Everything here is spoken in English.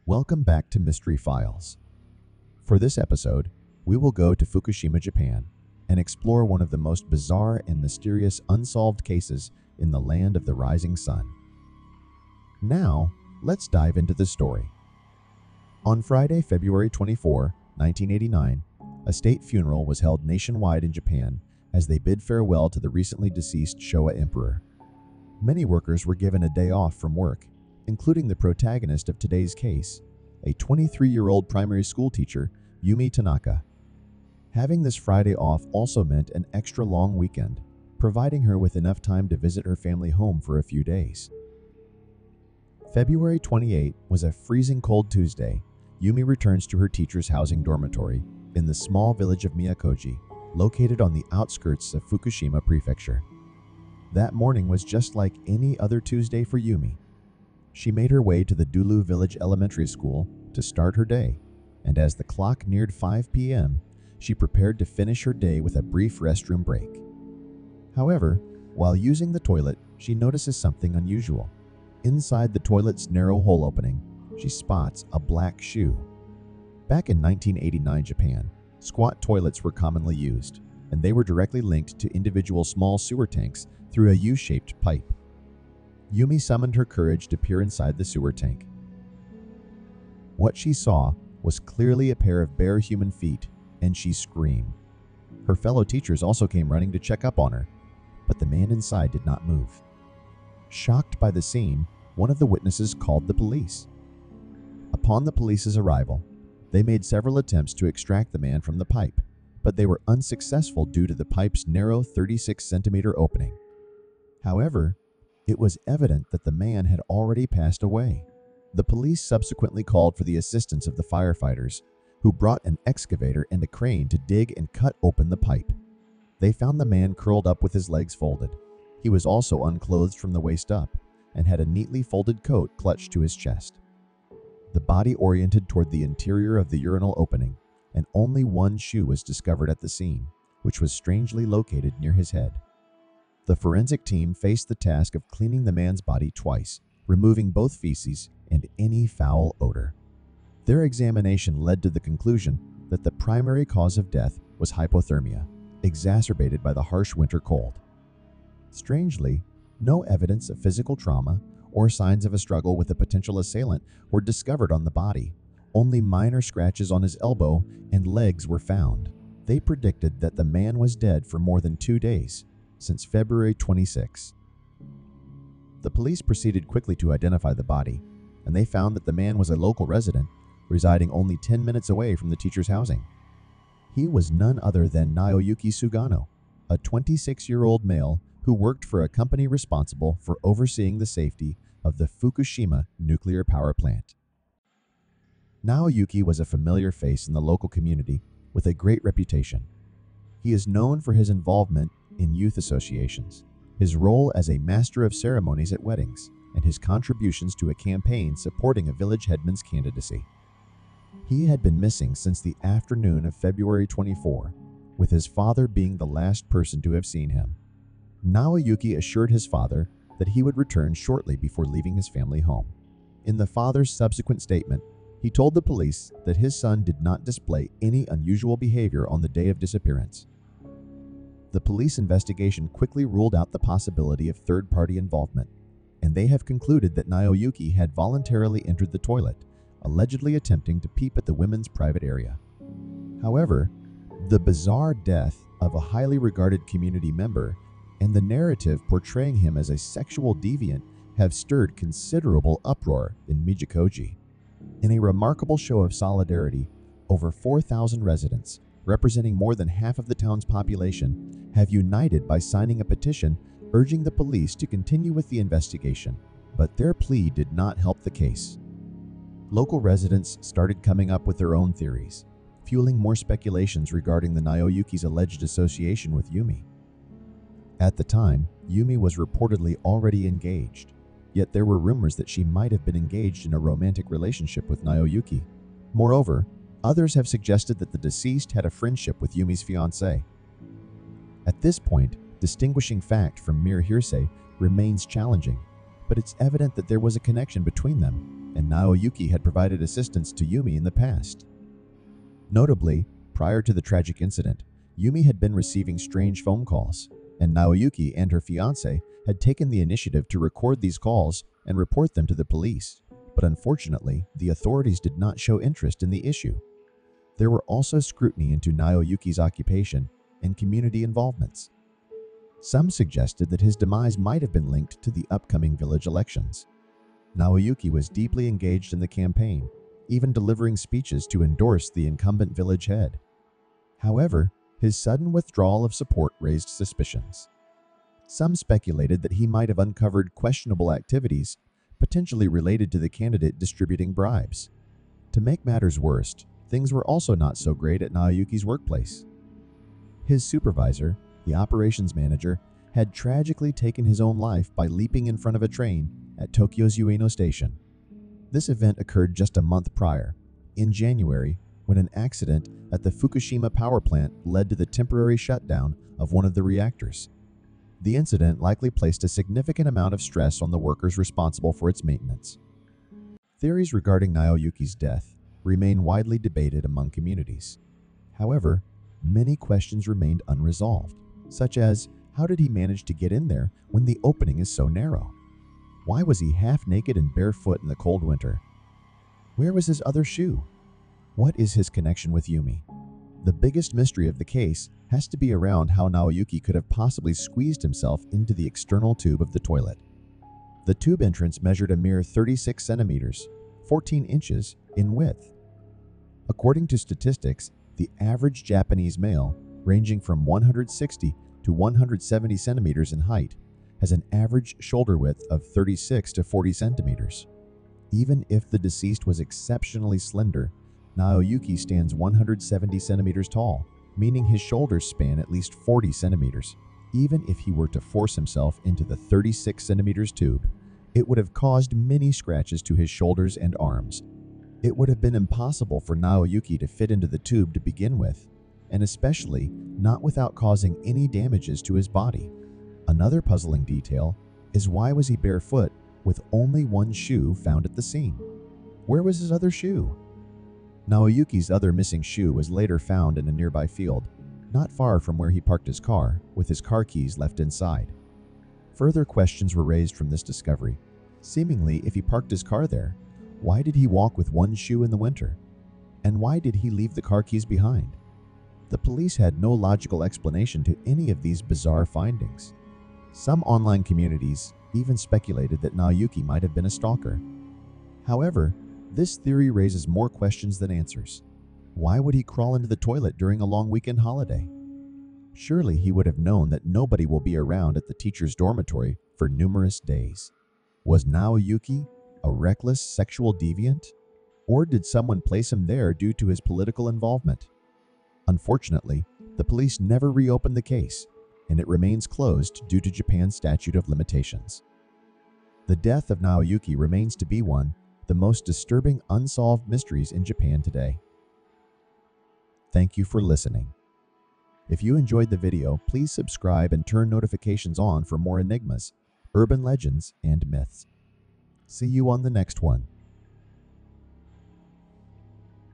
Welcome back to Mystery Files. For this episode, we will go to Fukushima, Japan, and explore one of the most bizarre and mysterious unsolved cases in the land of the rising sun. Now, let's dive into the story. On Friday, February 24, 1989, a state funeral was held nationwide in Japan as they bid farewell to the recently deceased Showa emperor. Many workers were given a day off from work, including the protagonist of today's case, a 23-year-old primary school teacher, Yumi Tanaka. Having this Friday off also meant an extra long weekend, providing her with enough time to visit her family home for a few days. February 28 was a freezing cold Tuesday. Yumi returns to her teacher's housing dormitory in the small village of Miyakoji, located on the outskirts of Fukushima Prefecture. That morning was just like any other Tuesday for Yumi. She made her way to the Dulu Village Elementary School to start her day, and as the clock neared 5 p.m., she prepared to finish her day with a brief restroom break. However, while using the toilet, she notices something unusual. Inside the toilet's narrow hole opening, she spots a black shoe. Back in 1989 Japan, squat toilets were commonly used, and they were directly linked to individual small sewer tanks through a U-shaped pipe. Yumi summoned her courage to peer inside the sewer tank. What she saw was clearly a pair of bare human feet, and she screamed. Her fellow teachers also came running to check up on her, but the man inside did not move. Shocked by the scene, one of the witnesses called the police. Upon the police's arrival, they made several attempts to extract the man from the pipe, but they were unsuccessful due to the pipe's narrow 36-centimeter opening. However, it was evident that the man had already passed away. The police subsequently called for the assistance of the firefighters, who brought an excavator and a crane to dig and cut open the pipe. They found the man curled up with his legs folded. He was also unclothed from the waist up and had a neatly folded coat clutched to his chest. The body oriented toward the interior of the urinal opening, and only one shoe was discovered at the scene, which was strangely located near his head. The forensic team faced the task of cleaning the man's body twice, removing both feces and any foul odor. Their examination led to the conclusion that the primary cause of death was hypothermia, exacerbated by the harsh winter cold. Strangely, no evidence of physical trauma or signs of a struggle with a potential assailant were discovered on the body. Only minor scratches on his elbow and legs were found. They predicted that the man was dead for more than 2 days, since February 26. The police proceeded quickly to identify the body, and they found that the man was a local resident, residing only 10 minutes away from the teacher's housing. He was none other than Naoyuki Sugano, a 26-year-old male who worked for a company responsible for overseeing the safety of the Fukushima nuclear power plant. Naoyuki was a familiar face in the local community with a great reputation. He is known for his involvement in youth associations, his role as a master of ceremonies at weddings, and his contributions to a campaign supporting a village headman's candidacy. He had been missing since the afternoon of February 24, with his father being the last person to have seen him. Naoyuki assured his father that he would return shortly before leaving his family home. In the father's subsequent statement, he told the police that his son did not display any unusual behavior on the day of disappearance. The police investigation quickly ruled out the possibility of third-party involvement, and they have concluded that Naoyuki had voluntarily entered the toilet, allegedly attempting to peep at the women's private area. However, the bizarre death of a highly regarded community member and the narrative portraying him as a sexual deviant have stirred considerable uproar in Miyakoji. In a remarkable show of solidarity, over 4,000 residents, representing more than half of the town's population, have united by signing a petition urging the police to continue with the investigation, but their plea did not help the case. Local residents started coming up with their own theories, fueling more speculations regarding the Naoyuki's alleged association with Yumi. At the time, Yumi was reportedly already engaged, yet there were rumors that she might have been engaged in a romantic relationship with Naoyuki. Moreover, others have suggested that the deceased had a friendship with Yumi's fiancé. At this point, distinguishing fact from mere hearsay remains challenging, but it's evident that there was a connection between them, and Naoyuki had provided assistance to Yumi in the past. Notably, prior to the tragic incident, Yumi had been receiving strange phone calls, and Naoyuki and her fiancé had taken the initiative to record these calls and report them to the police. But unfortunately, the authorities did not show interest in the issue. There were also scrutiny into Naoyuki's occupation and community involvements. Some suggested that his demise might have been linked to the upcoming village elections. Naoyuki was deeply engaged in the campaign, even delivering speeches to endorse the incumbent village head. However, his sudden withdrawal of support raised suspicions. Some speculated that he might have uncovered questionable activities, potentially related to the candidate distributing bribes. To make matters worse, things were also not so great at Naoyuki's workplace. His supervisor, the operations manager, had tragically taken his own life by leaping in front of a train at Tokyo's Ueno station. This event occurred just a month prior, in January, when an accident at the Fukushima power plant led to the temporary shutdown of one of the reactors. The incident likely placed a significant amount of stress on the workers responsible for its maintenance. Theories regarding Naoyuki's death remain widely debated among communities. However, many questions remained unresolved, such as how did he manage to get in there when the opening is so narrow? Why was he half naked and barefoot in the cold winter? Where was his other shoe? What is his connection with Yumi? The biggest mystery of the case has to be around how Naoyuki could have possibly squeezed himself into the external tube of the toilet. The tube entrance measured a mere 36 centimeters, 14 inches in width. According to statistics, the average Japanese male, ranging from 160 to 170 centimeters in height, has an average shoulder width of 36 to 40 centimeters. Even if the deceased was exceptionally slender, Naoyuki stands 170 centimeters tall, meaning his shoulders span at least 40 centimeters. Even if he were to force himself into the 36 centimeters tube, it would have caused many scratches to his shoulders and arms. It would have been impossible for Naoyuki to fit into the tube to begin with, and especially not without causing any damages to his body. Another puzzling detail is why was he barefoot with only one shoe found at the scene? Where was his other shoe? Naoyuki's other missing shoe was later found in a nearby field, not far from where he parked his car, with his car keys left inside. Further questions were raised from this discovery. Seemingly, if he parked his car there, why did he walk with one shoe in the winter? And why did he leave the car keys behind? The police had no logical explanation to any of these bizarre findings. Some online communities even speculated that Naoyuki might have been a stalker. However, this theory raises more questions than answers. Why would he crawl into the toilet during a long weekend holiday? Surely he would have known that nobody will be around at the teacher's dormitory for numerous days. Was Naoyuki a reckless sexual deviant? Or did someone place him there due to his political involvement? Unfortunately, the police never reopened the case, and it remains closed due to Japan's statute of limitations. The death of Naoyuki remains to be one of the most disturbing unsolved mysteries in Japan today. Thank you for listening. If you enjoyed the video, please subscribe and turn notifications on for more enigmas, urban legends, and myths. See you on the next one.